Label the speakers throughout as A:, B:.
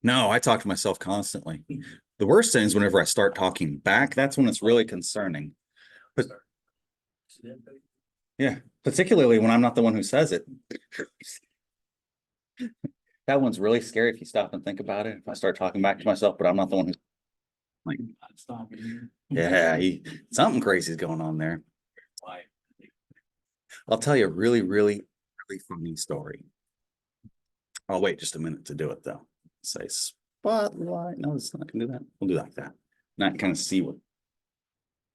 A: No, I talk to myself constantly. The worst thing is whenever I start talking back, that's when it's really concerning. But yeah, particularly when I'm not the one who says it. That one's really scary if you stop and think about it. If I start talking back to myself, but I'm not the one who's like, yeah, something crazy is going on there. I'll tell you a really, really, really funny story. I'll wait just a minute to do it though. Say spotlight. No, it's not gonna do that. We'll do like that. Not kind of see what.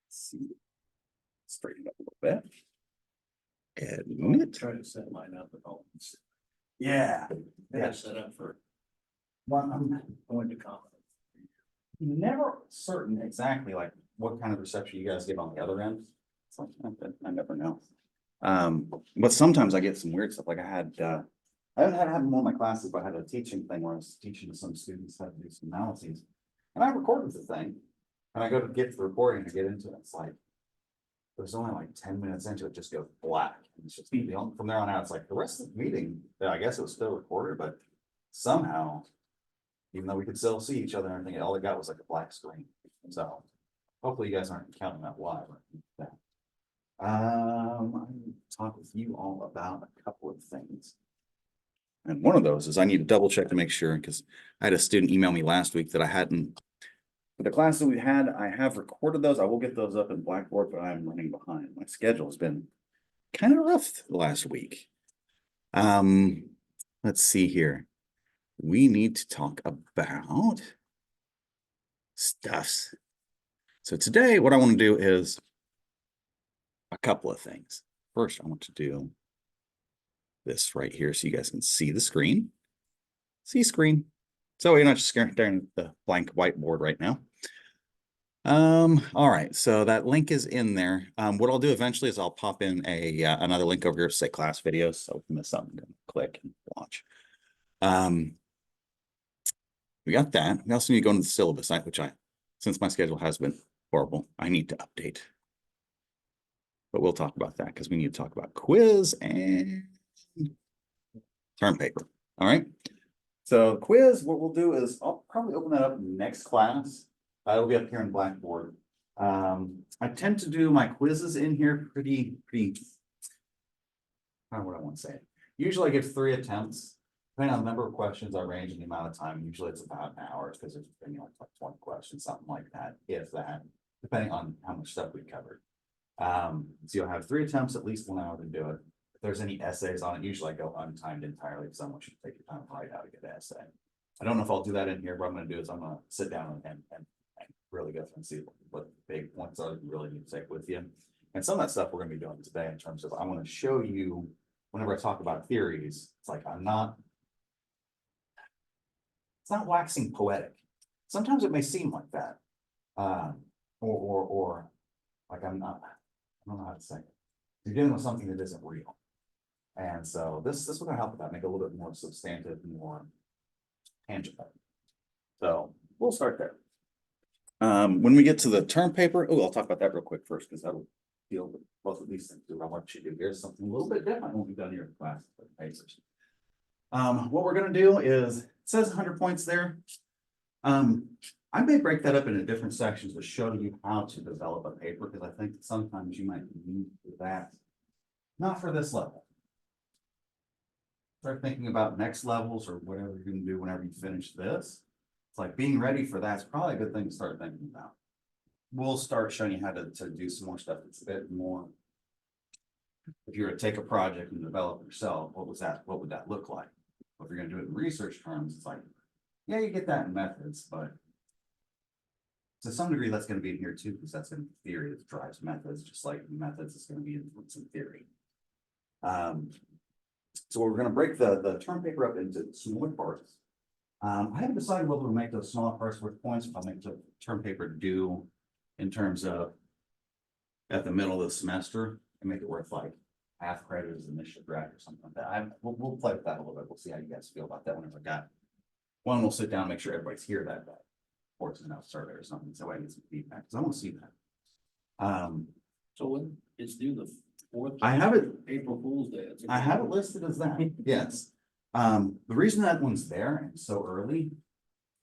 A: See, straighten it up a little bit. Admit.
B: Try to set mine up at all.
A: Yeah.
B: Yeah, set up for
A: Well, I'm
B: going to comment.
A: never certain exactly like what kind of reception you guys get on the other end. It's like I never know. But sometimes I get some weird stuff. Like I haven't had it happen in one of my classes, but I had a teaching thing where I was teaching to some students how to do some analyses. And I recorded the thing. And I go to get to the recording to get into it. It's like there's only like 10 minutes into it, just goes black. And it's just from there on out, it's like the rest of the meeting, I guess it was still recorded, but somehow, even though we could still see each other and everything, all it got was like a black screen. So hopefully you guys aren't counting that live. I'm gonna talk with you all about a couple of things. And one of those is I need to double check to make sure, because I had a student email me last week that I hadn't. For the classes we had, I have recorded those. I will get those up in Blackboard, but I'm running behind. My schedule has been kind of rough the last week. Let's see here. We need to talk about stuffs. So today, what I want to do is a couple of things. First, I want to do this right here so you guys can see the screen. See screen. So you're not just staring at the blank whiteboard right now. All right, so that link is in there. What I'll do eventually is I'll pop in another link over here to say class videos. So if you miss something, click and watch. We got that. We also need to go into the syllabus, which since my schedule has been horrible, I need to update. But we'll talk about that because we need to talk about quiz and term paper. All right. So quiz, what we'll do is I'll probably open that up next class. It'll be up here in Blackboard. I tend to do my quizzes in here pretty, how would I want to say it? Usually I give 3 attempts. Depending on the number of questions, I range in the amount of time. Usually it's about an hour because it's like 20 questions, something like that, if that, depending on how much stuff we covered. So you'll have 3 attempts, at least 1 hour to do it. If there's any essays on it, usually I go untimed entirely because I want you to take your time to write out a good essay. I don't know if I'll do that in here. What I'm going to do is I'm going to sit down and really go through and see what the big points are you really need to take with you. And some of that stuff we're going to be doing today in terms of I want to show you whenever I talk about theories, it's like it's not waxing poetic. Sometimes it may seem like that. Or like I don't know how to say it. You're dealing with something that isn't real. And so this will going to help with that, make it a little bit more substantive, more tangible. So we'll start there. When we get to the term paper, I'll talk about that real quick first, because that'll deal with both of these things. I want you to do here's something a little bit different than what we've done here in class. What we're going to do is, it says 100 points there. I may break that up into different sections to show you how to develop a paper, because I think that sometimes you might need that. Not for this level. Start thinking about next levels or whatever you're going to do whenever you finish this. It's like being ready for that's probably a good thing to start thinking about. We'll start showing you how to do some more stuff that's a bit more. If you were to take a project and develop it yourself, what would that look like? If you're going to do it in research terms, it's like, yeah, you get that in methods, but to some degree that's going to be in here too, because that's in theory that drives methods, just like methods is going to be influenced in theory. So we're going to break the term paper up into smaller parts. I haven't decided whether to make those smaller parts worth points, if I'll make the term paper due in terms of at the middle of the semester and make it worth like half credit as initial grad or something like that. We'll play with that a little bit. We'll see how you guys feel about that whenever I got one. We'll sit down and make sure everybody's here that day. Or it's enough survey or something, so I get some feedback, because I want to see that.
B: So when it's due the 4th.
A: I have it.
B: April Fool's Day.
A: I have it listed as that. Yes. The reason that one's there and so early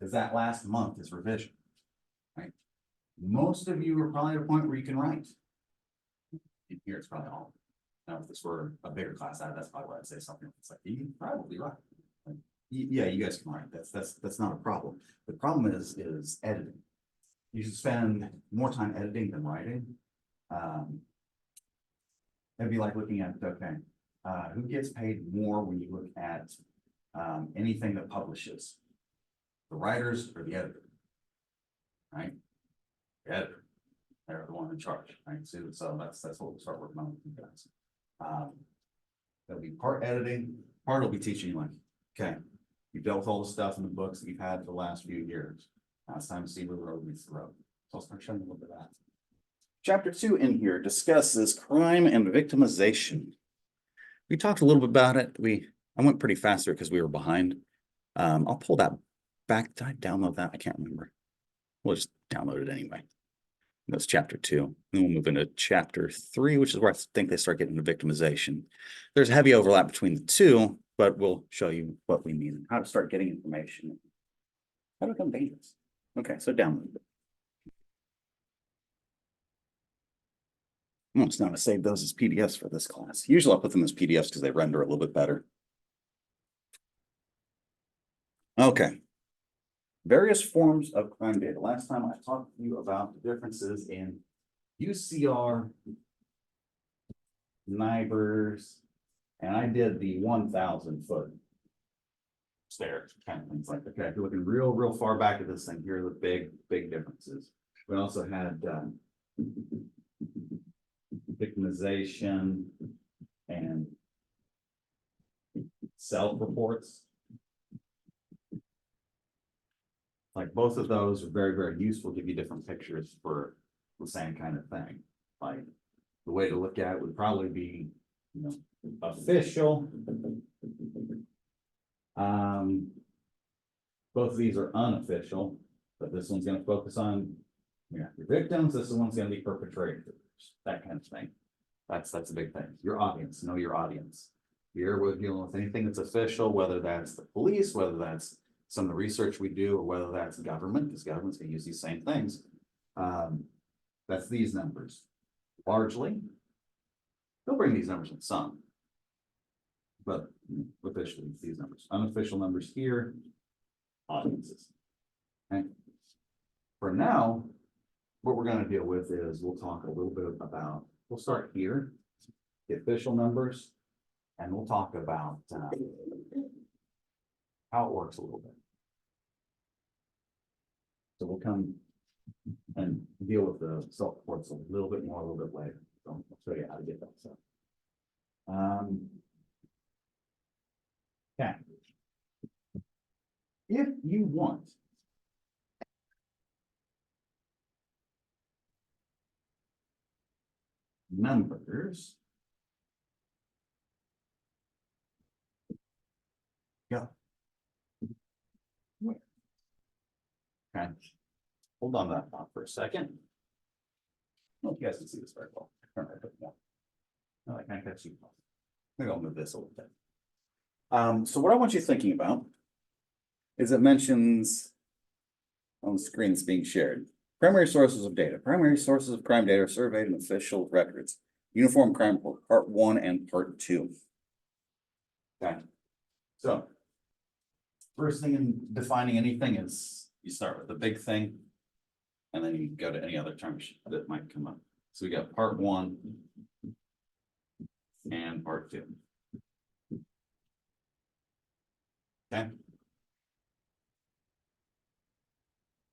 A: because that last month is revision. Right? Most of you are probably at a point where you can write. In here, it's probably all. Now, if this were a bigger class, that's probably where I'd say something. It's like, you can probably write. Like, yeah, you guys can write. That's not a problem. The problem is editing. You should spend more time editing than writing. It'd be like looking at, okay, who gets paid more when you look at anything that publishes? The writers or the editor? Right? The editor. They're the one in charge, right? So that's what we'll start working on with you guys. There'll be part editing, part will be teaching you like, okay, you've dealt with all the stuff in the books that you've had for the last few years. Now it's time to see where the road meets the road. So I'll start showing you a little bit of that. Chapter 2 in here discusses crime and victimization. We talked a little bit about it. I went pretty fast there because we were behind. I'll pull that back. Did I download that? I can't remember. We'll just download it anyway. That's chapter 2. Then we'll move into chapter 3, which is where I think they start getting into victimization. There's a heavy overlap between the two, but we'll show you what we mean and how to start getting information. How to become dangerous. Okay, so download it. It's not to save those as PDFs for this class. Usually I'll put them as PDFs because they render a little bit better. Okay. Various forms of crime data. Last time I talked to you about the differences in UCR, NIBRs, and I did the 1,000-foot stairs kind of things like, okay, if you're looking real far back at this thing, here are the big differences. We also had victimization and self-reports. Like both of those are very useful, give you different pictures for the same kind of thing. Like the way to look at it would probably be, official. Both of these are unofficial, but this one's going to focus on your victims. This one's going to be perpetrators, that kind of thing. That's a big thing. Your audience, know your audience. Here we're dealing with anything that's official, whether that's the police, whether that's some of the research we do, or whether that's government, because government's going to use these same things. That's these numbers. Largely, they'll bring these numbers in some, but officially it's these numbers. Unofficial numbers here, audiences. Okay. For now, what we're going to deal with is we'll talk a little bit about, we'll start here, the official numbers, and we'll talk about how it works a little bit. So we'll come and deal with the self-reports a little bit more, a little bit later. So I'll show you how to get that stuff. Okay. If you want numbers, go. Okay. Hold on to that thought for a second. I don't know if you guys can see this very well. No, I can't catch you. Maybe I'll move this a little bit. So what I want you thinking about is it mentions on the screen that's being shared. Primary sources of data. Primary sources of crime data are surveyed in official records. Uniform Crime Report, Part 1 and Part 2. Okay. So first thing in defining anything is you start with the big thing, and then you go to any other terms that might come up. So we got Part 1 and Part 2. Okay.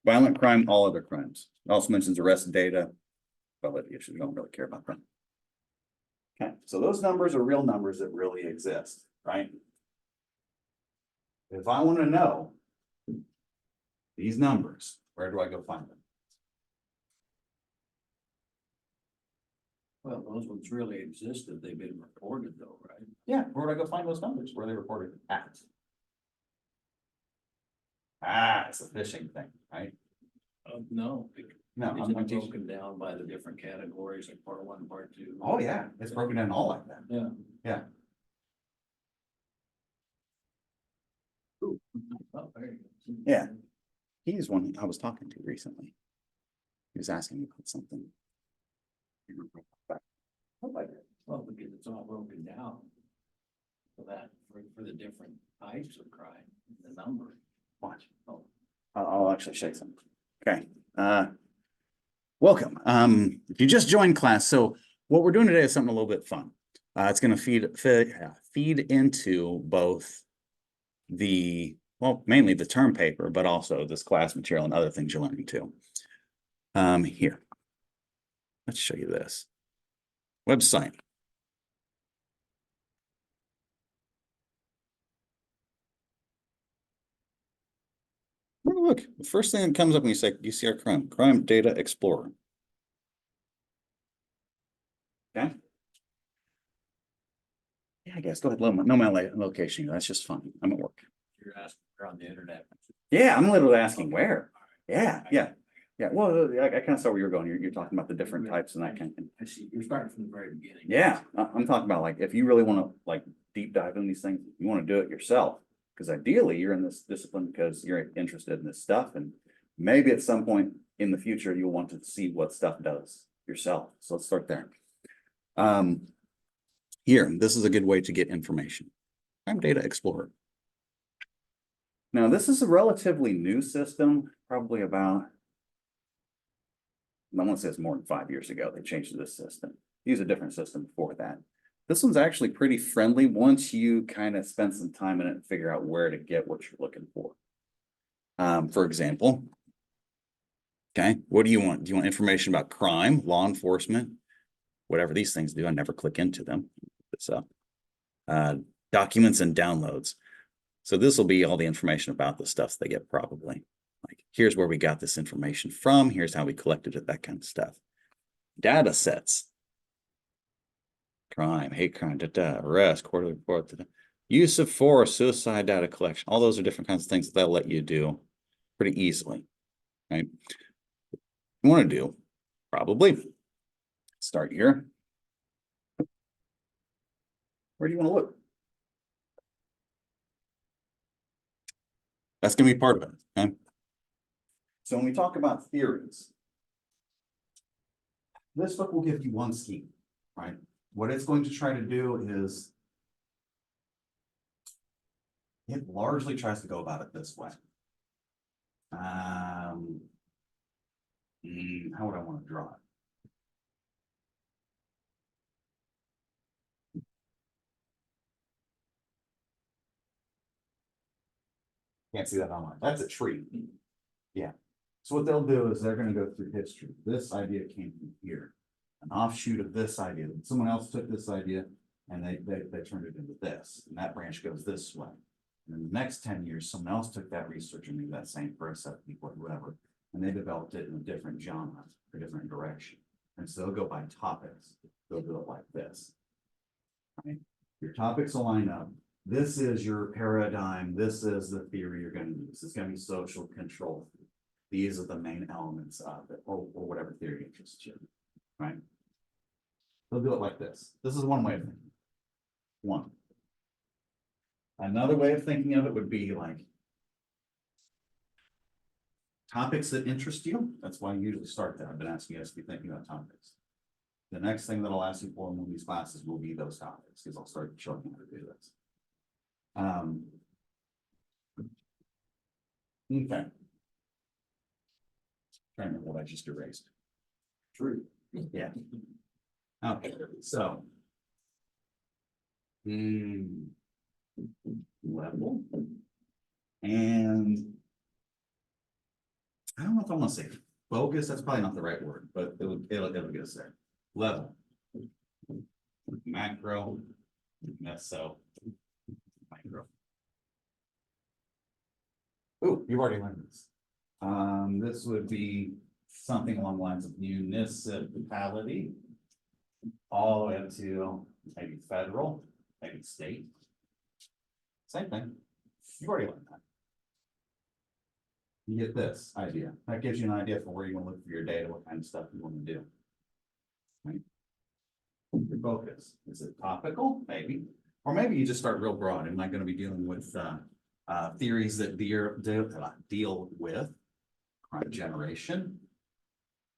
A: Violent crime, all other crimes. It also mentions arrest data, but issues, we don't really care about them. Okay, so those numbers are real numbers that really exist, right? If I want to know these numbers, where do I go find them?
B: Well, those ones really existed. They've been reported though, right?
A: Yeah, where do I go find those numbers? Where are they reported at? Ah, it's a phishing thing, right?
B: No.
A: No,
B: Is it
A: I'm teaching.
B: broken down by the different categories, like part 1, part 2?
A: Oh, yeah, it's broken down all like that.
B: Yeah.
A: Yeah.
B: Oh, there you go.
A: Yeah. He's one I was talking to recently. He was asking me about something.
B: Well, because it's all broken down. For that, for the different types of crime, the number.
A: Watch.
B: Oh,
A: I'll actually show you something. Okay. Welcome. If you just joined class, so what we're doing today is something a little bit fun. It's going to feed into both the, well, mainly the term paper, but also this class material and other things you're learning too. Here, let's show you this website. Oh, look, the first thing that comes up when you see our crime data explorer. Okay. Yeah, I guess go ahead. Know my location. That's just fun. I'm at work.
B: you're asking, you're on the internet.
A: Yeah, I'm literally asking where. Yeah. Well, I kind of saw where you're going. You're talking about the different types and that kind of thing.
B: I see, you're starting from the very beginning.
A: Yeah, I'm talking about like if you really want to like deep dive in these things, you want to do it yourself. Because ideally you're in this discipline because you're interested in this stuff, and maybe at some point in the future you'll want to see what stuff does yourself. So let's start there. Here, this is a good way to get information. Crime Data Explorer. Now, this is a relatively new system, probably about, I want to say it's more than 5 years ago, they changed this system. Use a different system before that. This one's actually pretty friendly once you kind of spend some time in it and figure out where to get what you're looking for. For example, okay, what do you want? Do you want information about crime, law enforcement, whatever these things do? I never click into them. So, documents and downloads. So this will be all the information about the stuff they get probably. Like, here's where we got this information from. Here's how we collected it, that kind of stuff. Data sets. Crime, hate crime, arrest, quarterly report, use of force, suicide data collection. All those are different kinds of things that they'll let you do pretty easily, right? You want to do, probably, start here. Where do you want to look? That's going to be part of it, okay? So when we talk about theories, this book will give you one scheme, right? What it's going to try to do is it largely tries to go about it this way. How would I want to draw it? Can't see that online. That's a tree. Yeah. So what they'll do is they're going to go through history. This idea came from here. An offshoot of this idea. Someone else took this idea and they turned it into this. And that branch goes this way. And in the next 10 years, someone else took that research and made that same for a set of people or whatever. And they developed it in a different genre, a different direction. And so they'll go by topics. They'll do it like this. Right? Your topics will line up. This is your paradigm. This is the theory you're going to use. It's going to be social control. These are the main elements of it, or whatever theory interests you, right? They'll do it like this. This is one way of thinking. One. Another way of thinking of it would be like topics that interest you. That's why I usually start there. I've been asking you guys to be thinking about topics. The next thing that I'll ask you for in one of these classes will be those topics, because I'll start showing you how to do this. Okay. Trying to remember what I just erased. True. Yeah. Okay, so. Level. And. I don't know if I want to say focus, that's probably not the right word, but it'll get us there. Level. Macro. Meso. Micro. Oh, you've already learned this. This would be something along the lines of municipality, all the way up to maybe federal, maybe state. Same thing. You've already learned that. You get this idea. That gives you an idea for where you want to look for your data, what kind of stuff you want to do. Right? Your focus. Is it topical? Maybe. Or maybe you just start real broad. Am I going to be dealing with theories that deal with crime generation,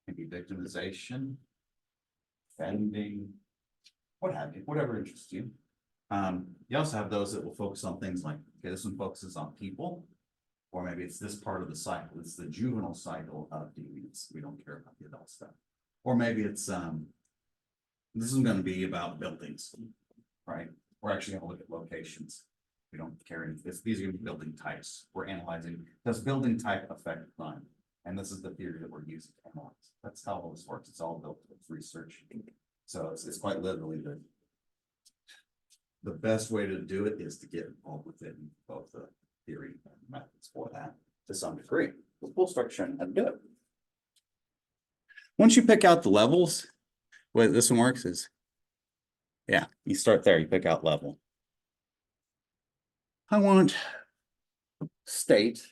A: maybe victimization, offending, what have you, whatever interests you. You also have those that will focus on things like, okay, this one focuses on people, or maybe it's this part of the cycle, it's the juvenile cycle of deviance. We don't care about the adult stuff. Or maybe it's, this is gonna be about buildings, right? We're actually gonna look at locations. We don't care, these are gonna be building types. We're analyzing, does building type affect crime? And this is the theory that we're using to analyze. That's how all this works. It's all built with research. So it's quite literally the best way to do it is to get involved within both the theory and methods for that to some degree. We'll start showing how to do it. Once you pick out the levels, the way this one works is, yeah, you start there, you pick out level. I want state.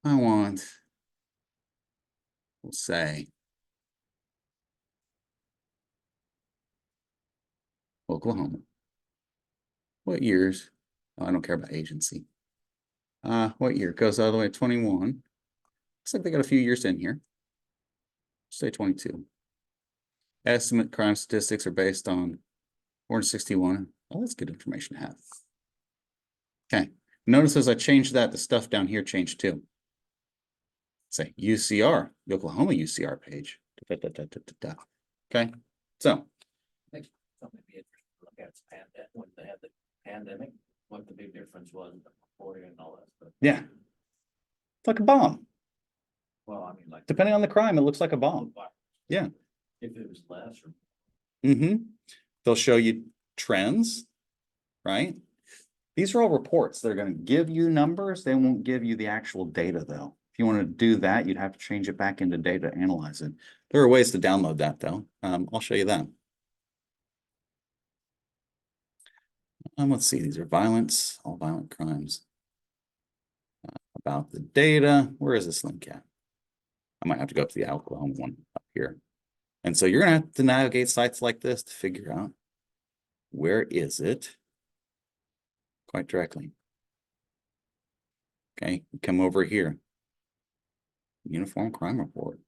A: I want, we'll say, Oklahoma. What years? Oh, I don't care about agency. What year? Goes all the way to 21. Looks like they got a few years in here. Say 22. Estimate crime statistics are based on 461. Oh, that's good information to have. Okay. Notice as I changed that, the stuff down here changed too. Say UCR, the Oklahoma UCR page. Okay. So
B: Something to be interesting to look at is when they had the pandemic, what the big difference was in the reporting and all that stuff.
A: yeah. It's like a bomb.
B: Well, I mean, like.
A: Depending on the crime, it looks like a bomb. Yeah.
B: If it was less or.
A: They'll show you trends, right? These are all reports. They're going to give you numbers. They won't give you the actual data though. If you want to do that, you'd have to change it back into data, analyze it. There are ways to download that though. I'll show you that. Let's see, these are violence, all violent crimes. About the data, where is this link at? I might have to go to the Oklahoma one up here. And so you're gonna have to navigate sites like this to figure out where is it quite directly. Okay, come over here. Uniform crime report.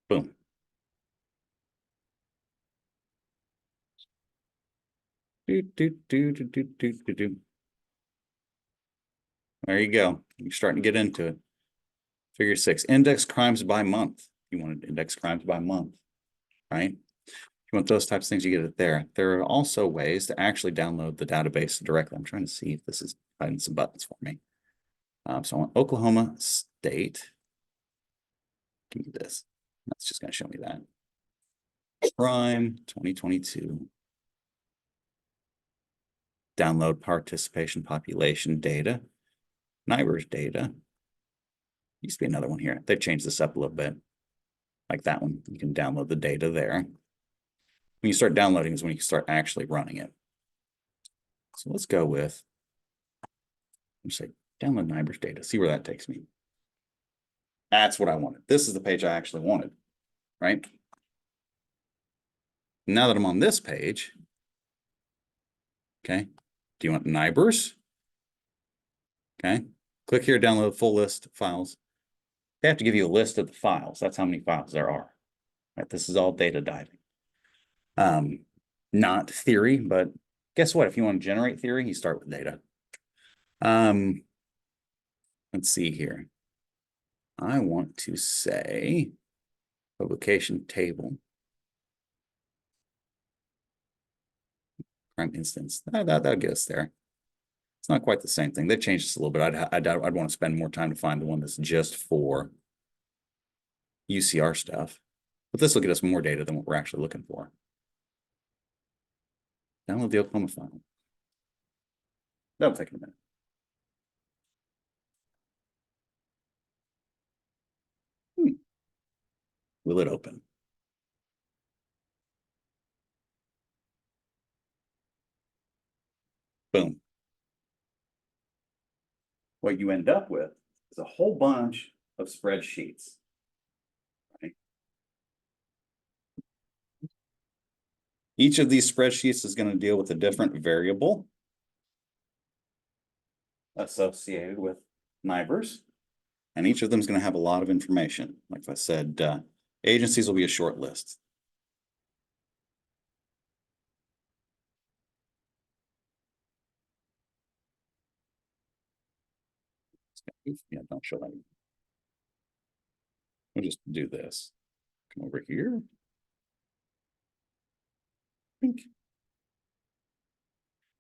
A: Boom. There you go. You're starting to get into it. Figure 6, index crimes by month. You want to index crimes by month, right? You want those types of things, you get it there. There are also ways to actually download the database directly. I'm trying to see if this is hiding some buttons for me. So I want Oklahoma State. Give me this. That's just going to show me that. Crime 2022. Download participation population data. NIBRS data. Used to be another one here. They've changed this up a little bit. Like that one. You can download the data there. When you start downloading is when you start actually running it. So let's go with, let's say, download NIBRS data. See where that takes me. That's what I wanted. This is the page I actually wanted, right? Now that I'm on this page, okay, do you want NIBRS? Okay, click here, download full list of files. They have to give you a list of the files. That's how many files there are. Right? This is all data diving. Not theory, but guess what? If you want to generate theory, you start with data. Let's see here. I want to say publication table. Crime instance. That'll get us there. It's not quite the same thing. They've changed this a little bit. I'd want to spend more time to find the one that's just for UCR stuff. But this will get us more data than what we're actually looking for. Download the Oklahoma file. That'll take a minute. Will it open? Boom. What you end up with is a whole bunch of spreadsheets. Right? Each of these spreadsheets is going to deal with a different variable associated with NIBRs, and each of them is going to have a lot of information. Like I said, agencies will be a short list. Yeah, don't show that. We'll just do this. Come over here. Think.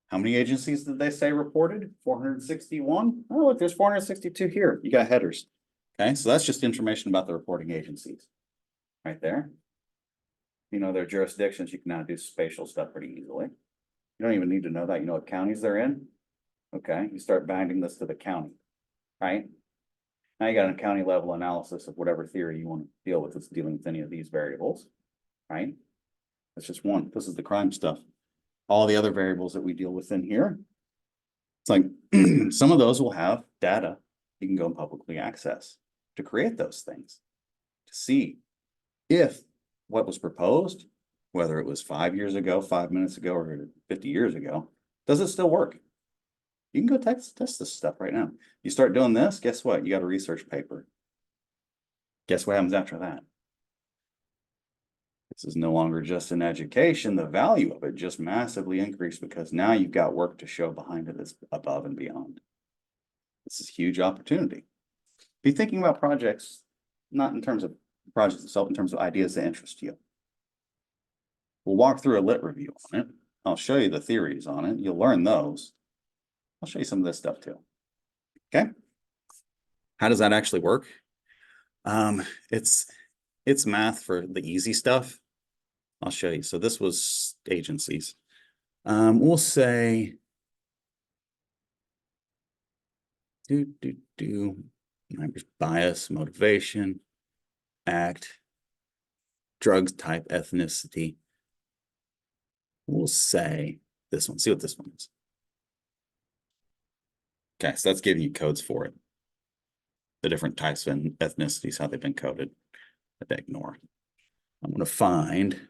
A: How many agencies did they say reported? 461? Oh, look, there's 462 here. You got headers. Okay, so that's just information about the reporting agencies. Right there. You know their jurisdictions, you can now do spatial stuff pretty easily. You don't even need to know that. You know what counties they're in? Okay, you start binding this to the county, right? Now you got a county level analysis of whatever theory you want to deal with that's dealing with any of these variables, right? That's just one. This is the crime stuff. All the other variables that we deal with in here, it's like some of those will have data you can go and publicly access to create those things, to see if what was proposed, whether it was 5 years ago, 5 minutes ago, or 50 years ago, does it still work? You can go test this stuff right now. You start doing this, guess what? You got a research paper. Guess what happens after that? This is no longer just an education. The value of it just massively increased because now you've got work to show behind it that's above and beyond. This is a huge opportunity. Be thinking about projects, not in terms of projects itself, in terms of ideas that interest you. We'll walk through a lit review on it. I'll show you the theories on it. You'll learn those. I'll show you some of this stuff too. Okay. How does that actually work? It's math for the easy stuff. I'll show you. So this was agencies. We'll say bias, motivation, act, drugs type, ethnicity. We'll say this one. See what this one is. Okay, so that's giving you codes for it. The different types of ethnicities, how they've been coded. That I ignore. I'm going to find,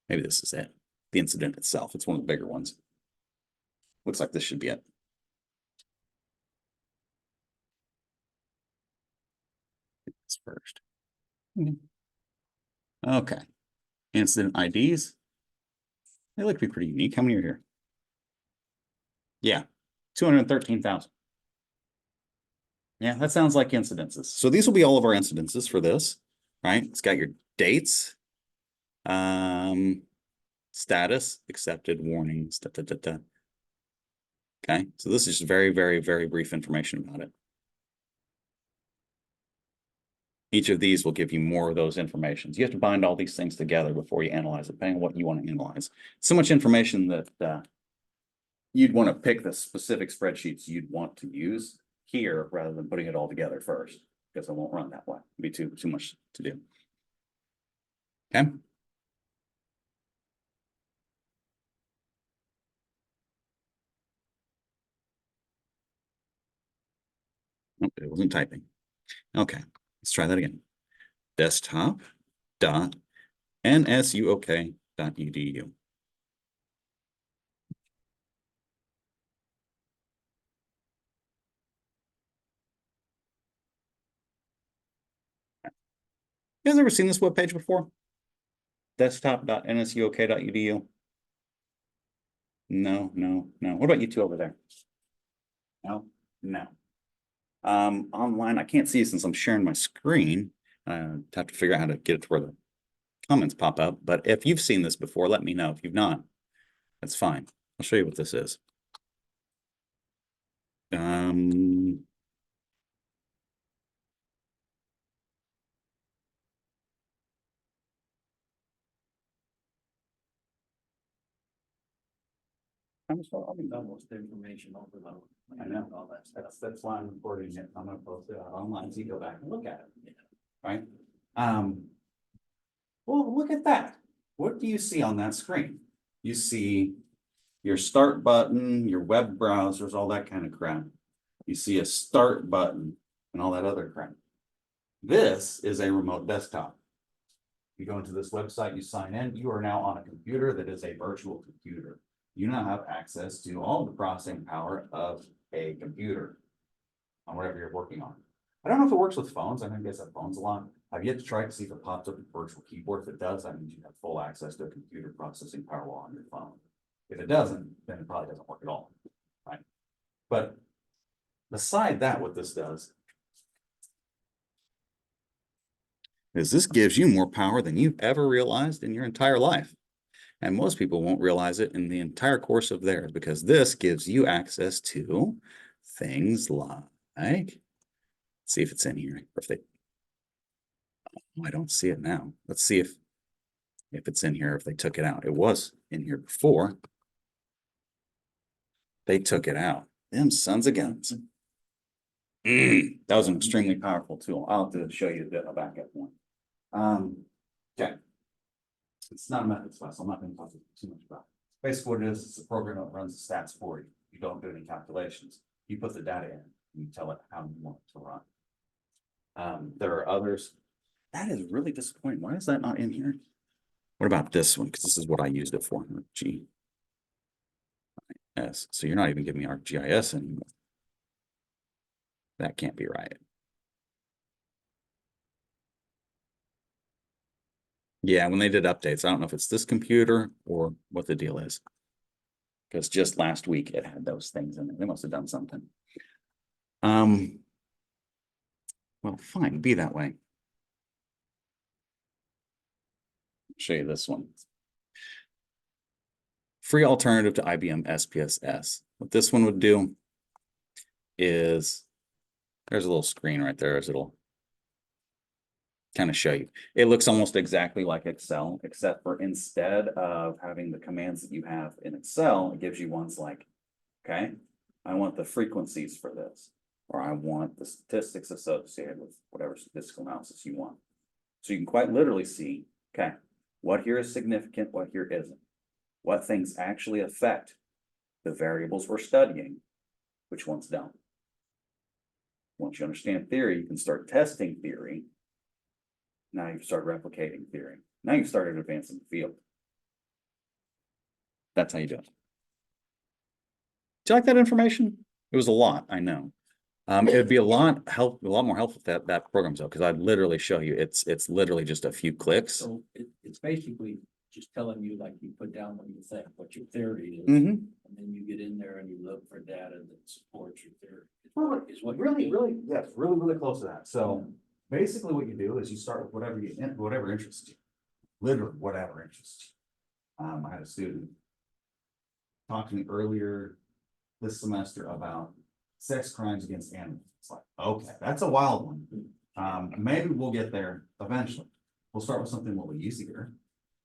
A: maybe this is it, the incident itself. It's one of the bigger ones. Looks like this should be it. This first. Okay. Incident IDs. They look to be pretty unique. How many are here? Yeah, 213,000. Yeah, that sounds like incidences. So these will be all of our incidences for this, right? It's got your dates, status, accepted, warnings, Okay, so this is just very, very, very brief information about it. Each of these will give you more of those informations. You have to bind all these things together before you analyze it, depending on what you want to analyze. So much information that you'd want to pick the specific spreadsheets you'd want to use here rather than putting it all together first, because it won't run that way. It'd be too much to do. Okay. Nope, it wasn't typing. Okay, let's try that again. Desktop.nsuok.edu. You guys ever seen this web page before? Desktop.nsuok.edu. No. What about you two over there? No. Online, I can't see it since I'm sharing my screen. I have to figure out how to get it to where the comments pop up. But if you've seen this before, let me know. If you've not, that's fine. I'll show you what this is.
B: Almost information overload.
A: I know.
B: All that stuff.
A: That's why I'm recording it. I'm gonna post it out online so you go back and look at it.
B: Yeah.
A: Right? Well, look at that. What do you see on that screen? You see your start button, your web browsers, all that kind of crap. You see a start button and all that other crap. This is a remote desktop. You go into this website, you sign in, you are now on a computer that is a virtual computer. You now have access to all the processing power of a computer. on whatever you're working on. I don't know if it works with phones. I know you guys have phones a lot. I've yet to try to see if it pops up in virtual keyboard. If it does, that means you have full access to a computer processing power while on your phone. If it doesn't, then it probably doesn't work at all, right? But beside that, what this does is this gives you more power than you've ever realized in your entire life. And most people won't realize it in the entire course of theirs, because this gives you access to things like, let's see if it's in here. If they, oh, I don't see it now. Let's see if it's in here, if they took it out. It was in here before. They took it out. Them sons of guns. That was an extremely powerful tool. I'll have to show you a backup one. Okay. It's not a method class. I'm not going to talk too much about it. Basically, what it is, it's a program that runs the stats for you. You don't do any calculations. You put the data in, and you tell it how you want it to run. There are others. That is really disappointing. Why is that not in here? What about this one? Because this is what I used it for. GIS. So you're not even giving me ArcGIS anymore. That can't be right. Yeah, when they did updates, I don't know if it's this computer or what the deal is. Because just last week it had those things in it. They must have done something. Well, fine, be that way. I'll show you this one. Free alternative to IBM SPSS. What this one would do is, there's a little screen right there as it'll kind of show you. It looks almost exactly like Excel, except for instead of having the commands that you have in Excel, it gives you ones like, okay, I want the frequencies for this, or I want the statistics associated with whatever statistical analysis you want. So you can quite literally see, okay, what here is significant, what here isn't, what things actually affect the variables we're studying, which ones don't. Once you understand theory, you can start testing theory. Now you've started replicating theory. Now you've started advancing the field. That's how you do it. Do you like that information? It was a lot, I know. It'd be a lot more helpful if that program's up, because I'd literally show you. It's literally just a few clicks.
B: So it's basically just telling you, like, you put down what you think, what your theory is.
A: Mm-hmm.
B: And then you get in there and you look for data that supports your theory.
A: Well,
B: Is what
A: really, yes, really close to that. So basically what you do is you start with whatever interests you, literally whatever interests you. I had a student talk to me earlier this semester about sex crimes against animals. It's like, okay, that's a wild one. Maybe we'll get there eventually. We'll start with something a little easier.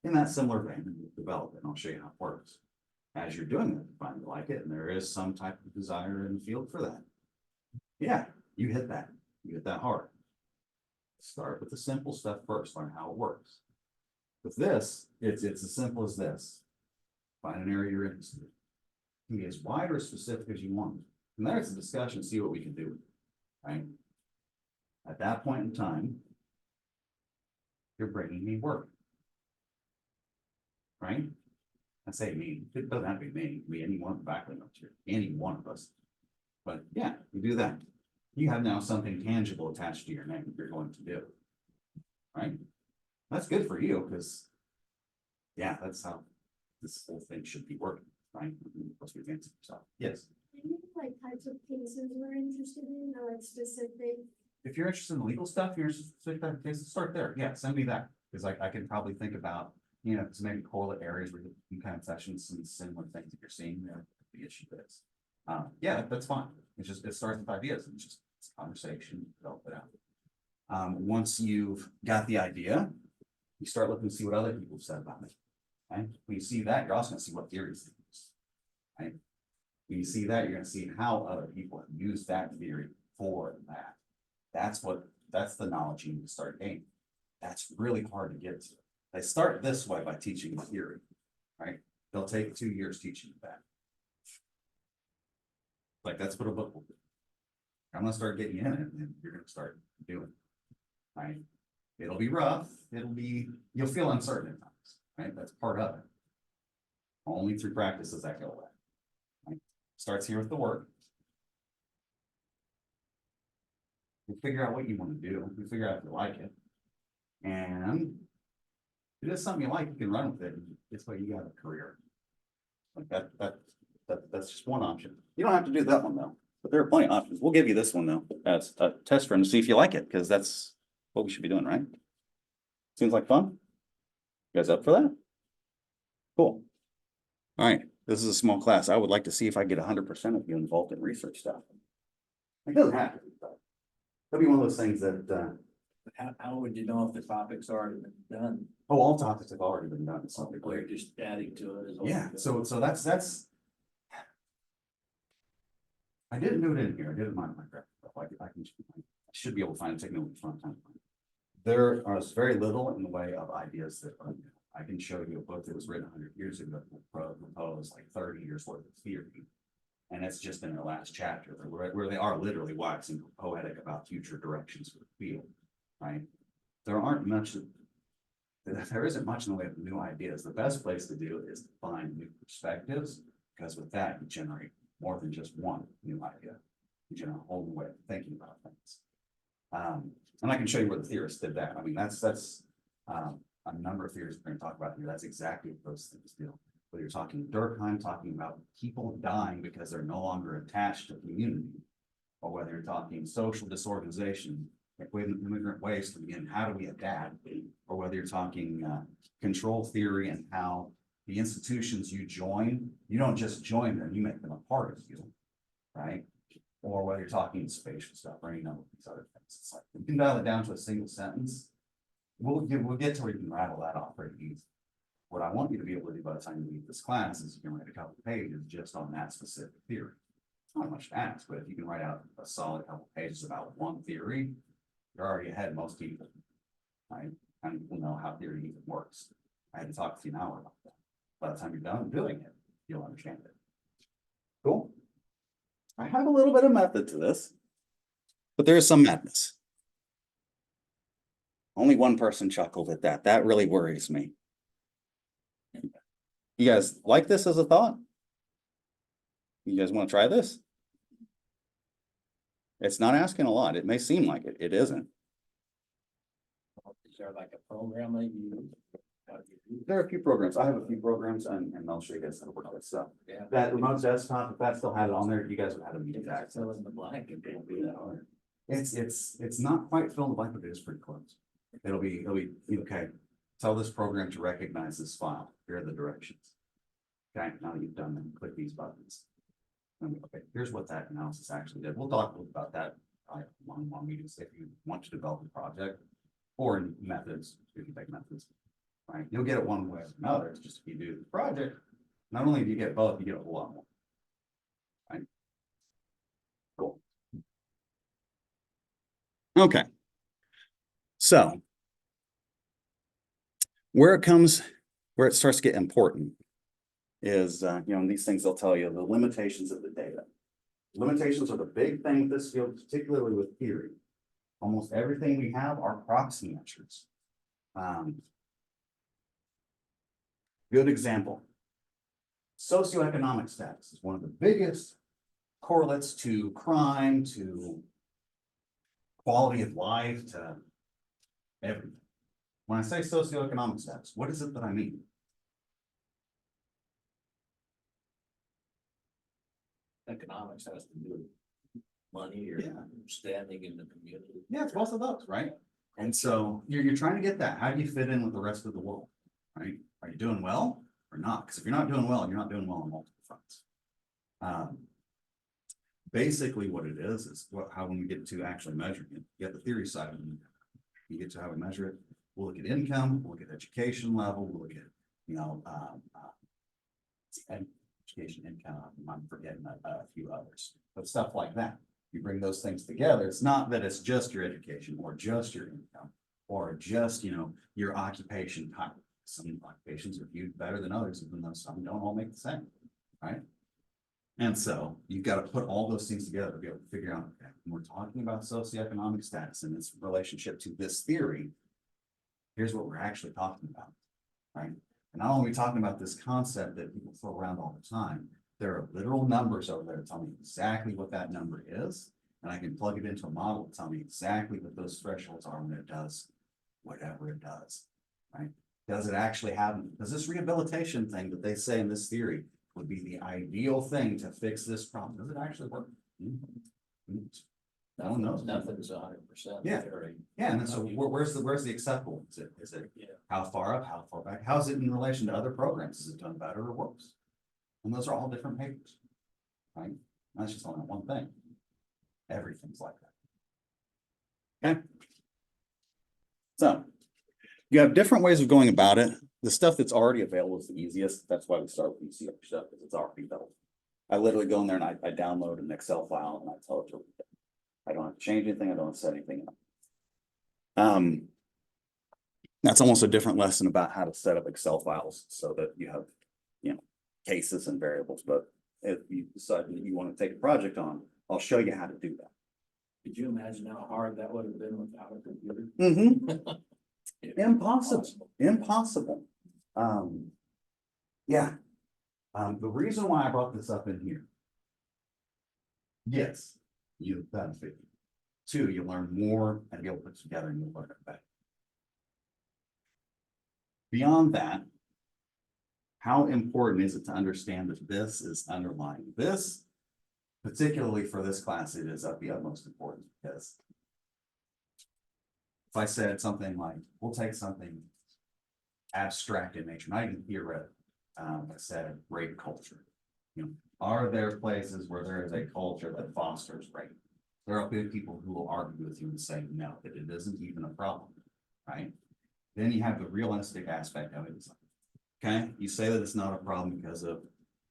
A: In that similar vein, and we'll develop it, and I'll show you how it works. As you're doing it, you find you like it, and there is some type of desire in the field for that. Yeah, you hit that. You hit that hard. Start with the simple stuff first, learn how it works. With this, it's as simple as this. Find an area you're interested in. It can be as wide or as specific as you want. And there's a discussion, see what we can do. Right? At that point in time, you're bringing me work. Right? I say me, it doesn't have to be me, it can be any one of the faculty members here, any one of us. But yeah, you do that. You have now something tangible attached to your name that you're going to do. Right? That's good for you, because yeah, that's how this whole thing should be working, right? Plus we advance yourself. Yes.
C: Any like types of cases we're interested in, or like specific?
A: If you're interested in legal stuff, you're interested in specific type of cases, start there. Yeah, send me that. Because I can probably think about, some maybe correlate areas where you kind of touch on some similar things that you're seeing there. The issue is. Yeah, that's fine. It's just, it starts with ideas, and it's a conversation, develop it out. Once you've got the idea, you start looking to see what other people have said about it. Right? When you see that, you're also going to see what theories they use. Right? When you see that, you're going to see how other people have used that theory for that. That's the knowledge you need to start gaining. That's really hard to get to. They start this way by teaching the theory, right? They'll take 2 years teaching that. Like that's what a book will do. I'm gonna start getting you in it, and then you're gonna start doing it. Right? It'll be rough. You'll feel uncertain at times, right? That's part of it. Only through practice does that go away. Right? Starts here with the work. You figure out what you want to do, you figure out if you like it. And if it is something you like, you can run with it, and this way you got a career. Like that's just one option. You don't have to do that one though, but there are plenty of options. We'll give you this one though, as a test run to see if you like it, because that's what we should be doing, right? Seems like fun. You guys up for that? Cool. All right, this is a small class. I would like to see if I get 100% of you involved in research stuff. It doesn't have to be, but it'll be one of those things that,
B: How would you know if the topic's already been done?
A: oh, all topics have already been done. So
B: We're just adding to it. Is all
A: yeah,
B: we're
A: so
B: doing.
A: that's. I didn't do it in here. I did it in my graphic. I should be able to find it, take me a front time. There is very little in the way of ideas that are new. I can show you a book that was written 100 years ago, proposed like 30 years worth of theory. And it's just in their last chapter where they are literally waxing poetic about future directions for the field, right? There isn't much in the way of new ideas. The best place to do it is to find new perspectives, because with that, you generate more than just one new idea. You generate a whole new way of thinking about things. And I can show you where the theorists did that. I mean, that's a number of theories we're going to talk about here. That's exactly what those things do. Whether you're talking Durkheim, talking about people dying because they're no longer attached to community, or whether you're talking social disorganization, like immigrant waste, again, how do we adapt? Or whether you're talking control theory and how the institutions you join, you don't just join them, you make them a part of you, right? Or whether you're talking spatial stuff or any number of these other things. It's like, you can dial it down to a single sentence. We'll get to where you can rattle that off pretty easy. What I want you to be able to do by the time you leave this class is you can write a couple of pages just on that specific theory. It's not much to ask, but if you can write out a solid couple of pages about one theory, you're already ahead of most people, right? And people know how theory even works. I had to talk to you an hour about that. By the time you're done doing it, you'll understand it. Cool. I have a little bit of method to this, but there is some madness. Only one person chuckled at that. That really worries me. You guys like this as a thought? You guys want to try this? It's not asking a lot. It may seem like it. It isn't.
B: Is there like a program that you? how do you do
A: There are a few programs. I have a few programs and I'll show you guys how to work on this stuff.
B: that? Yeah.
A: That remote desktop, if that still had it on there, you guys would have a meeting access.
B: Fill in the blank, it won't be that hard.
A: It's not quite fill in the blank, but it is pretty close. It'll be, okay, tell this program to recognize this file. Here are the directions. Okay, now that you've done them, click these buttons. Okay, here's what that analysis actually did. We'll talk about that one meetings if you want to develop a project or in methods, if you take methods. Right, you'll get it one way or another. It's just if you do the project, not only do you get both, you get a whole lot more. Right. Cool. Okay. So where it starts to get important is, these things they'll tell you the limitations of the data. Limitations are the big thing with this field, particularly with theory. Almost everything we have are proxy measures. Good example. Socioeconomic status is one of the biggest correlates to crime, to quality of life, to everything. When I say socioeconomic status, what is it that I mean?
B: Economics has to do with money or standing in the community.
A: Yeah, it's both of those, right? And so you're trying to get that. How do you fit in with the rest of the world, right? Are you doing well or not? Because if you're not doing well, you're not doing well on multiple fronts. Basically what it is how when we get to actually measuring it, you have the theory side and you get to how we measure it. We'll look at income, we'll look at education level, we'll look at, education, income, I'm forgetting a few others, but stuff like that. You bring those things together. It's not that it's just your education or just your income or just, your occupation type. Some occupations are viewed better than others, even though some don't all make the same, right? And so you've got to put all those things together to be able to figure out, okay, when we're talking about socioeconomic status and its relationship to this theory, here's what we're actually talking about, right? And not only are we talking about this concept that people throw around all the time, there are literal numbers over there telling you exactly what that number is. and I can plug it into a model and tell me exactly what those thresholds are when it does whatever it does, right? Does it actually happen? Does this rehabilitation thing that they say in this theory would be the ideal thing to fix this problem? Does it actually work? No one knows.
B: Nothing's 100%.
A: Yeah. Yeah, and then so where's the acceptable? Is it
B: Yeah.
A: how far up, how far back? How is it in relation to other programs? Is it done better or worse? And those are all different papers, right? That's just only one thing. Everything's like that. Okay. So you have different ways of going about it. The stuff that's already available is the easiest. That's why we start with UCR stuff, because it's already available. I literally go in there and I download an Excel file and I tell it to read it. I don't have to change anything. I don't have to set anything up. That's almost a different lesson about how to set up Excel files so that you have, cases and variables. But if you decide that you want to take a project on, I'll show you how to do that.
B: Could you imagine how hard that would have been without a computer?
A: Impossible. Impossible. Yeah. The reason why I brought this up in here. Yes, you benefit. Two, you learn more and be able to put it together and you'll learn it better. Beyond that, how important is it to understand that this is underlying this? Particularly for this class, it is of the utmost importance because if I said something like, we'll take something abstract in nature, not even theoretical, I said rape culture. Are there places where there is a culture that fosters rape? There will be people who will argue with you and say no, that it isn't even a problem, right? Then you have the realistic aspect of it. It's like, okay, you say that it's not a problem because of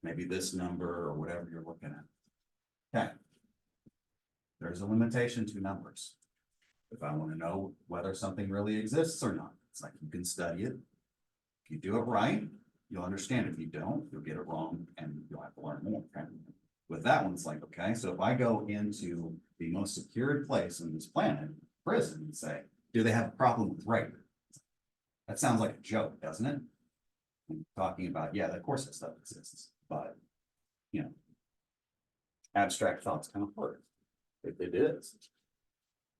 A: maybe this number or whatever you're looking at. Okay. There's a limitation to numbers. If I want to know whether something really exists or not, it's like you can study it. If you do it right, you'll understand it. If you don't, you'll get it wrong and you'll have to learn more. Okay? With that one, it's like, okay, so if I go into the most secured place on this planet, prison, and say, do they have a problem with rape? That sounds like a joke, doesn't it? I'm talking about, yeah, of course that stuff exists, but, abstract thoughts kind of hurt. It is.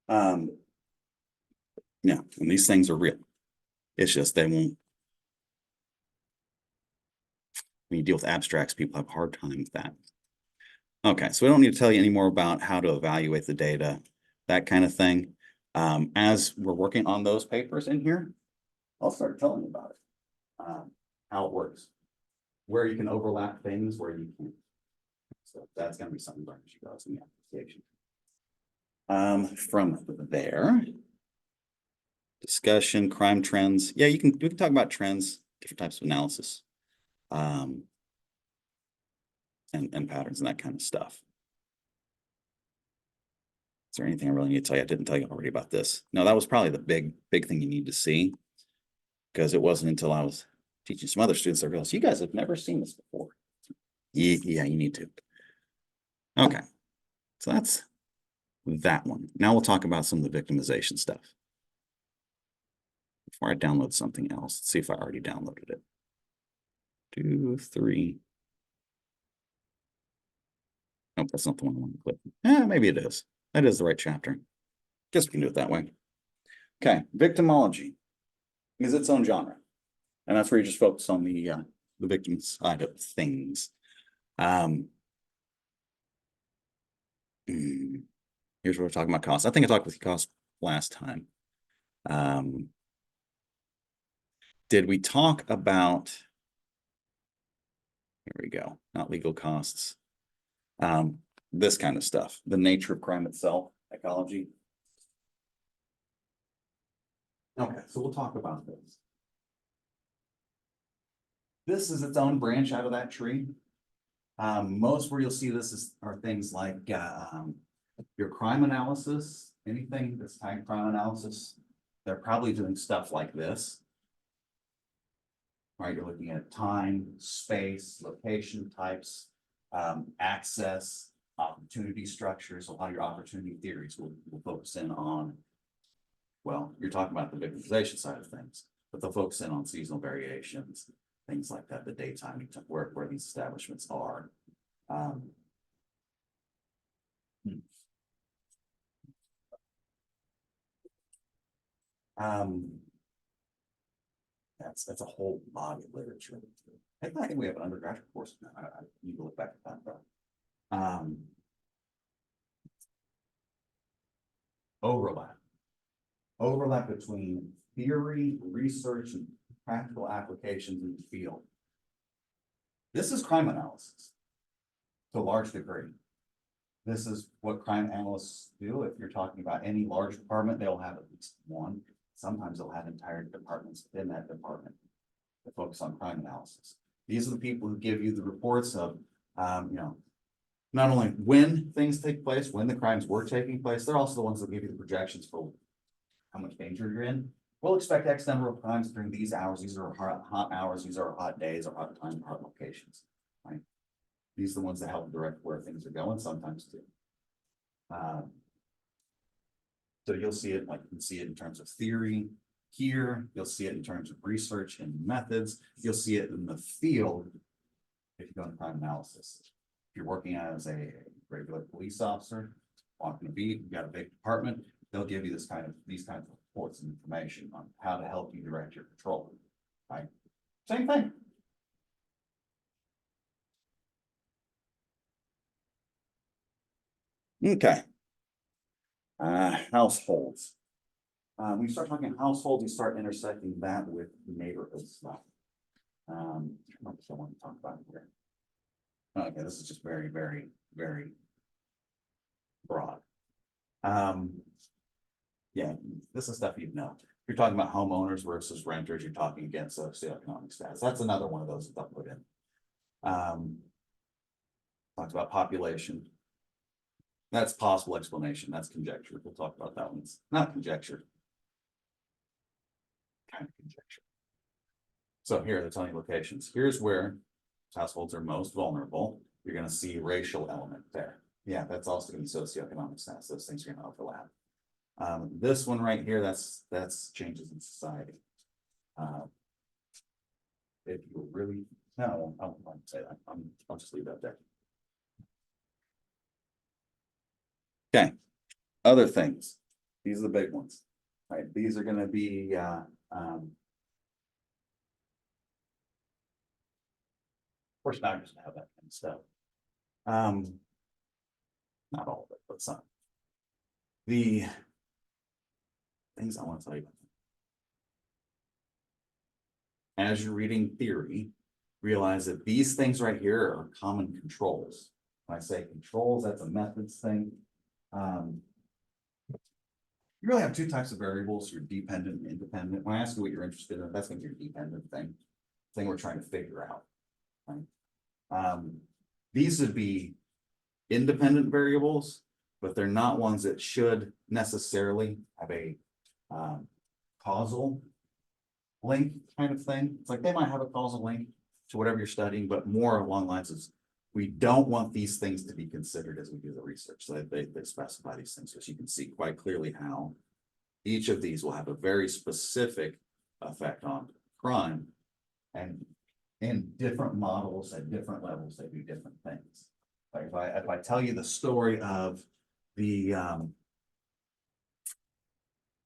A: Yeah, and these things are real. It's just they won't. When you deal with abstracts, people have a hard time with that. Okay, so we don't need to tell you any more about how to evaluate the data, that kind of thing. As we're working on those papers in here, I'll start telling you about it. How it works, where you can overlap things, where you can't. So that's going to be something that you guys in the application. From there, discussion, crime trends. Yeah, we can talk about trends, different types of analysis, and patterns and that kind of stuff. Is there anything I really need to tell you? I didn't tell you already about this. No, that was probably the big thing you need to see, because it wasn't until I was teaching some other students I realized you guys have never seen this before. Yeah, you need to. Okay, so that's that one. Now we'll talk about some of the victimization stuff. Before I download something else, let's see if I already downloaded it. 2, 3. Nope, that's not the one I want to click. Maybe it is. That is the right chapter. Guess we can do it that way. Okay, victimology is its own genre. And that's where you just focus on the victim side of things. Here's where we're talking about costs. I think I talked with you costs last time. Did we talk about, here we go, not legal costs. This kind of stuff, the nature of crime itself, ecology. Okay, so we'll talk about this. This is its own branch out of that tree. Most where you'll see this are things like your crime analysis, anything that's tied to crime analysis. They're probably doing stuff like this. Right, you're looking at time, space, location types, access, opportunity structures. So a lot of your opportunity theories will focus in on, well, you're talking about the victimization side of things, but they'll focus in on seasonal variations, things like that, the daytime, where these establishments are. That's a whole body of literature. I think we have an undergraduate course now. I need to look back at that, but. Overlap. Overlap between theory, research, and practical applications in the field. This is crime analysis to a large degree. This is what crime analysts do. If you're talking about any large department, they'll have at least one. Sometimes they'll have entire departments within that department that focus on crime analysis. These are the people who give you the reports of, not only when things take place, when the crimes were taking place, they're also the ones that give you the projections for how much danger you're in. We'll expect X number of crimes during these hours. These are hot hours. These are hot days or hot times, hot locations, right? These are the ones that help direct where things are going sometimes too. So you'll see it, like you can see it in terms of theory here. You'll see it in terms of research and methods. You'll see it in the field if you go into crime analysis. If you're working as a regular police officer, walking a beat, you've got a big department, they'll give you these kinds of reports and information on how to help you direct your patrol, right? Same thing. Okay. Households. When you start talking households, you start intersecting that with neighborhood stuff. I want to talk about here. Okay, this is just very, very, very broad. Yeah, this is stuff you'd know. You're talking about homeowners versus renters, you're talking against socioeconomic status. That's another one of those that they'll put in. Talks about population. That's possible explanation. That's conjecture. We'll talk about that one. It's not conjecture. Kind of conjecture. So here are the telling locations. Here's where households are most vulnerable. You're going to see racial element there. Yeah, that's also going to be socioeconomic status. Those things are going to overlap. This one right here, that's changes in society. If you really, no, I won't say that. I'll just leave that there. Okay, other things. These are the big ones, right? These are going to be of course, now just have that kind of stuff. Not all of it, but some. The things I want to tell you about. As you're reading theory, realize that these things right here are common controls. When I say controls, that's a methods thing. You really have two types of variables, your dependent and independent. When I ask you what you're interested in, that's going to be your dependent thing we're trying to figure out. Right? These would be independent variables, but they're not ones that should necessarily have a causal link kind of thing. It's like they might have a causal link to whatever you're studying, but more along the lines of we don't want these things to be considered as we do the research. So they specify these things, so you can see quite clearly how each of these will have a very specific effect on crime, and in different models at different levels, they do different things. Like if I tell you the story of the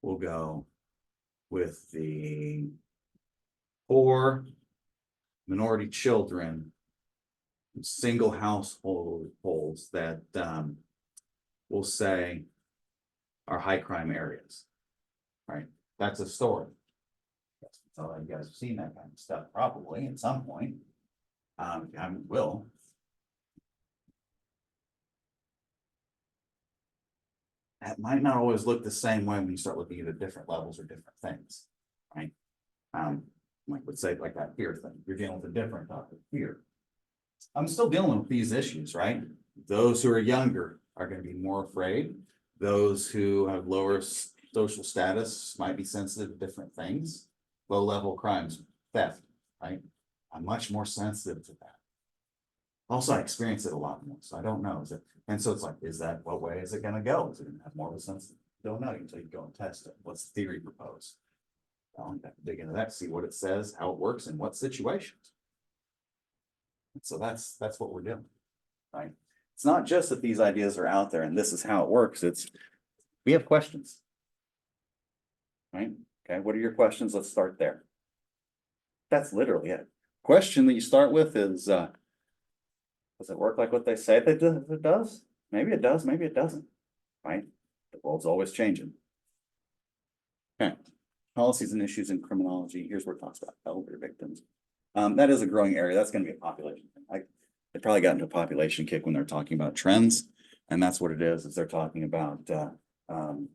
A: we'll go with the 4 minority children, single households that we'll say are high crime areas, right? That's a story. So you guys have seen that kind of stuff probably at some point. If you haven't, will. That might not always look the same way when you start looking at different levels or different things, right? Like would say like that fear thing. You're dealing with a different topic, fear. I'm still dealing with these issues, right? Those who are younger are going to be more afraid. Those who have lower social status might be sensitive to different things. Low level crimes, theft, right? I'm much more sensitive to that. Also, I experience it a lot more, so I don't know. And so it's like, is that what way is it going to go? Is it going to have more of a sense? Don't know until you go and test it. What's the theory proposed? Well, you have to dig into that, see what it says, how it works, in what situations. And so that's what we're doing, right? It's not just that these ideas are out there and this is how it works. It's we have questions, right? Okay, what are your questions? Let's start there. That's literally it. Question that you start with is, does it work like what they say that it does? Maybe it does, maybe it doesn't, right? The world's always changing. Okay, policies and issues in criminology. Here's where it talks about elder victims. That is a growing area. That's gonna be a population thing. They probably got into a population kick when they're talking about trends. And that's what it is they're talking about,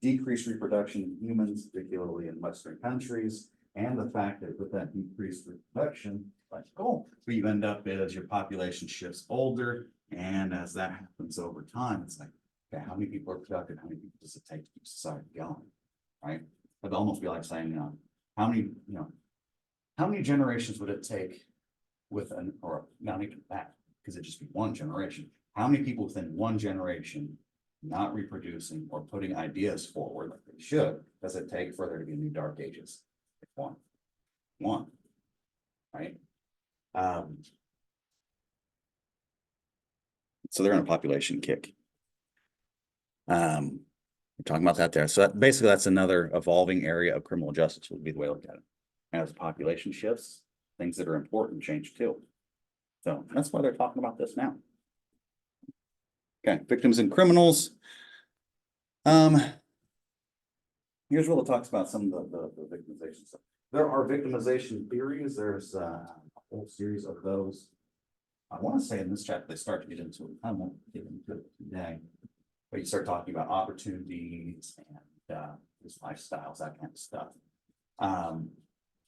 A: decreased reproduction in humans, particularly in Western countries. And the fact that with that decreased reproduction, like, oh, what you end up is your population shifts older. And as that happens over time, it's like, okay, how many people are productive? How many people does it take to keep society going? Right? It'd almost be like saying, how many generations would it take with or not even that, because it'd just be one generation. How many people within one generation not reproducing or putting ideas forward like they should, does it take for there to be new dark ages? One, right? So they're in a population kick. We're talking about that there. So basically that's another evolving area of criminal justice would be the way to look at it. As population shifts, things that are important change too. So that's why they're talking about this now. Okay, victims and criminals. Here's where it talks about some of the victimization stuff. There are victimization theories. There's a whole series of those. I want to say in this chapter, they start to get into it. I won't get into it today, but you start talking about opportunities and just lifestyles, that kind of stuff.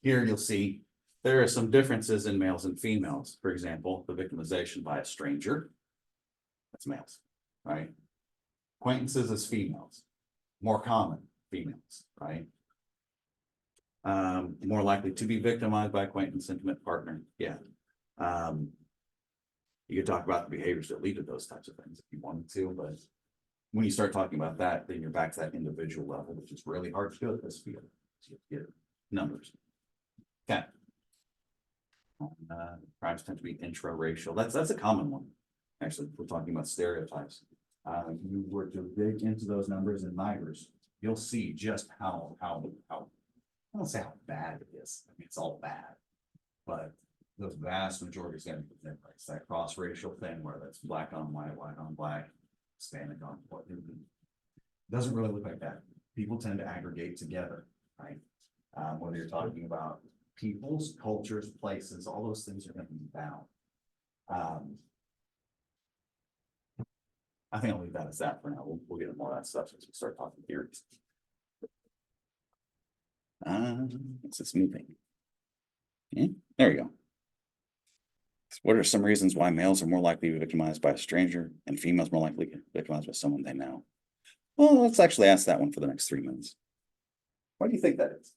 A: Here you'll see there are some differences in males and females. For example, the victimization by a stranger, that's males, right? Acquaintances as females, more common females, right? More likely to be victimized by acquaintance, intimate partner, yeah. You could talk about the behaviors that lead to those types of things if you wanted to, but when you start talking about that, then you're back to that individual level, which is really hard to do at this field. So you get numbers. Okay. Crimes tend to be intra-racial. That's a common one. Actually, we're talking about stereotypes. You were to dig into those numbers in NIGRS, you'll see just how I don't say how bad it is. I mean, it's all bad, but the vast majority is going to be within race. That cross-racial thing where that's black on white, white on black, Hispanic on what it doesn't really look like that. People tend to aggregate together, right? Whether you're talking about peoples, cultures, places, all those things are going to be bound. I think I'll leave that as that for now. We'll get into more of that stuff as we start talking theories. It's just moving. Yeah, there we go. What are some reasons why males are more likely to be victimized by a stranger and females more likely to be victimized by someone they know? Well, let's actually ask that one for the next 3 minutes. Why do you think that is?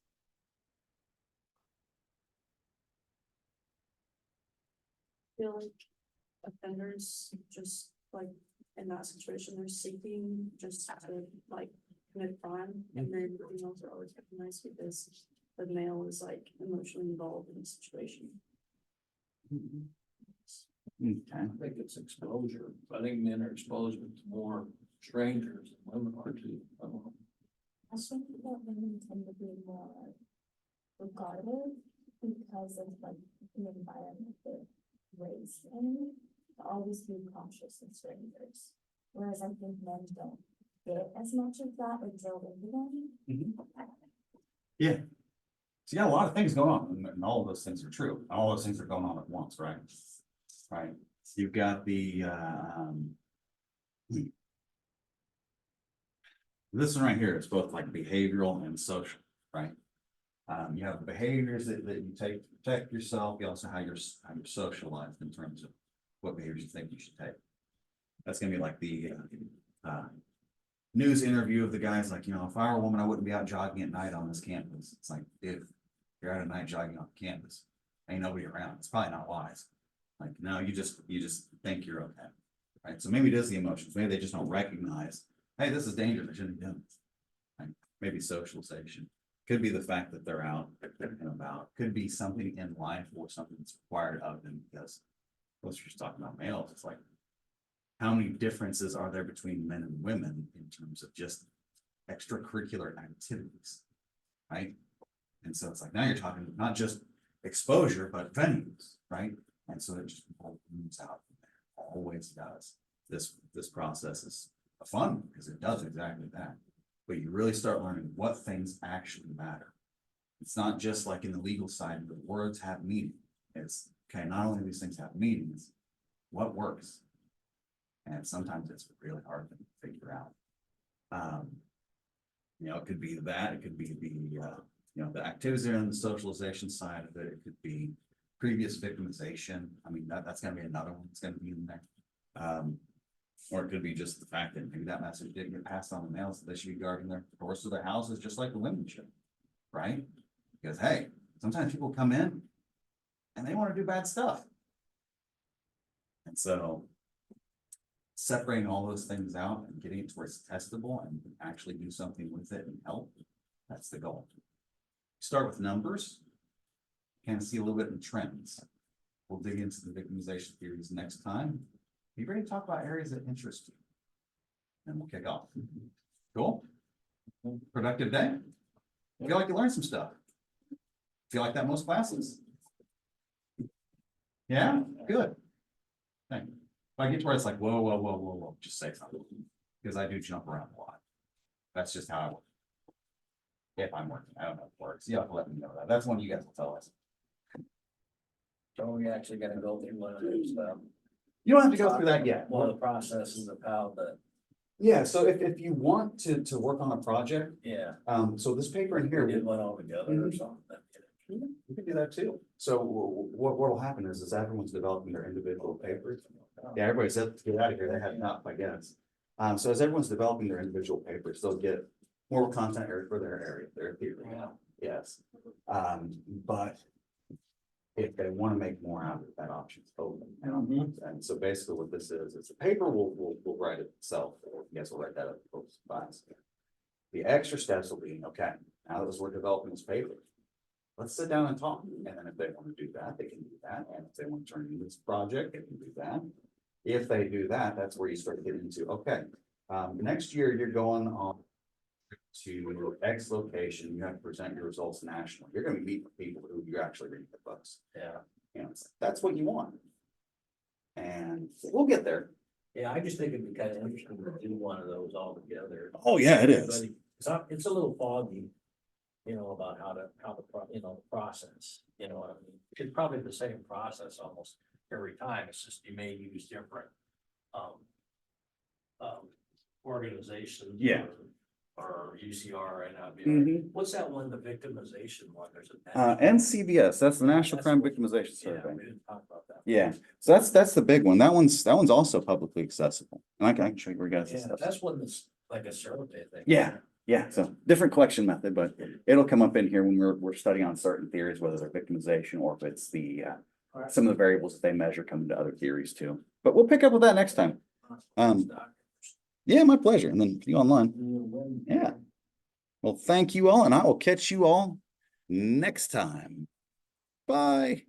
D: I feel like offenders just like in that situation, they're seeking just to like commit crime, and then females are always recognized because the male is like emotionally involved in the situation.
A: Okay.
B: I think it's exposure. I think men are exposed to more strangers than women are to.
C: I think that women tend to be more regarded because of like the environment they're raised in, to always be cautious of strangers. Whereas I think men don't get as much of that or drilled into them.
A: Yeah. So you got a lot of things going on, and all of those things are true. All those things are going on at once, right? Right. You've got the this one right here is both like behavioral and social, right? You have the behaviors that you take to protect yourself. You also how you're socialized in terms of what behaviors you think you should take. That's gonna be like the news interview of the guys like, if I were a woman, I wouldn't be out jogging at night on this campus. It's like, dude, you're out at night jogging on the campus. Ain't nobody around. It's probably not wise. Like, no, you just think you're okay. Right. So maybe it is the emotions. Maybe they just don't recognize, hey, this is dangerous. I shouldn't be doing this. Right? Maybe socialization. Could be the fact that they're out and about. Could be something in life or something that's required of them, because let's just talk about males. It's like, how many differences are there between men and women in terms of just extracurricular activities, right? And so it's like, now you're talking not just exposure, but venues, right? And so it just moves out from there, always does. This process is fun because it does exactly that. But you really start learning what things actually matter. It's not just like in the legal side, the words have meaning. It's, okay, not only do these things have meanings, what works? And sometimes it's really hard to figure out. You know, it could be that, it could be the, you know, the activities and the socialization side of it. It could be previous victimization. I mean, that's gonna be another one that's gonna be in there. Or it could be just the fact that maybe that message didn't get passed on the mail, so they should be guarding their doors of their houses, just like the women should, right? Because, hey, sometimes people come in and they want to do bad stuff. And so separating all those things out and getting it to where it's testable and actually do something with it and help, that's the goal. Start with numbers, kind of see a little bit of the trends. We'll dig into the victimization theories next time. Be ready to talk about areas that interest you. And we'll kick off. Cool? Productive day? Feel like you learned some stuff? Feel like that most classes? Yeah, good. Thank you. If I get to where it's like, whoa, just say something. Because I do jump around a lot. That's just how I work. If I'm working, I don't know if it works. You have to let me know that. That's one you guys will tell us.
B: So we actually gotta go through one of those,
A: You don't have to go through that yet.
B: one of the processes of how the,
A: Yeah, so if you want to work on a project,
B: yeah,
A: so this paper in
B: we
A: here,
B: did one all together or something.
A: you can do that too. So what will happen is everyone's developing their individual papers. Yeah, everybody's up to get out of here. They have not, I guess. So as everyone's developing their individual papers, they'll get more content area for their area, their theory.
B: Yeah.
A: Yes. But if they want to make more out of it, that option's open. And so basically what this is a paper will write itself. You guys will write that up in class. The extra steps will be, okay, now that we're developing this paper, let's sit down and talk. And then if they want to do that, they can do that. And if they want to turn into this project, they can do that. If they do that, that's where you start getting into, okay, next year you're going on to X location, you have to present your results nationally. You're gonna be meeting with people who you actually read the books.
B: Yeah,
A: You know, that's what you want. And we'll get there.
B: yeah, I just think it'd be kind of interesting to do one of those all together.
A: Oh, yeah, it is.
B: Everybody- it's a little foggy, you know, about how the process, you know what I mean? It's probably the same process almost every time, it's just you may use different, organizations.
A: Yeah.
B: Or UCR and
A: Mhm.
B: what's that one, the victimization one, there's a.
A: NCBS, that's the National Crime Victimization
B: Yeah,
A: Survey.
B: we didn't talk about that.
A: Yeah, so that's the big one. That one's also publicly accessible. And I can show you where you guys this
B: Yeah,
A: stuff.
B: that's one that's like a survey thing.
A: Yeah. Yeah, so different collection method, but it'll come up in here when we're studying on certain theories, whether they're victimization or if it's the
B: Alright.
A: some of the variables that they measure come into other theories too. But we'll pick up with that next time. Yeah, my pleasure. And then see you online. Yeah. Well, thank you all, and I will catch you all next time. Bye.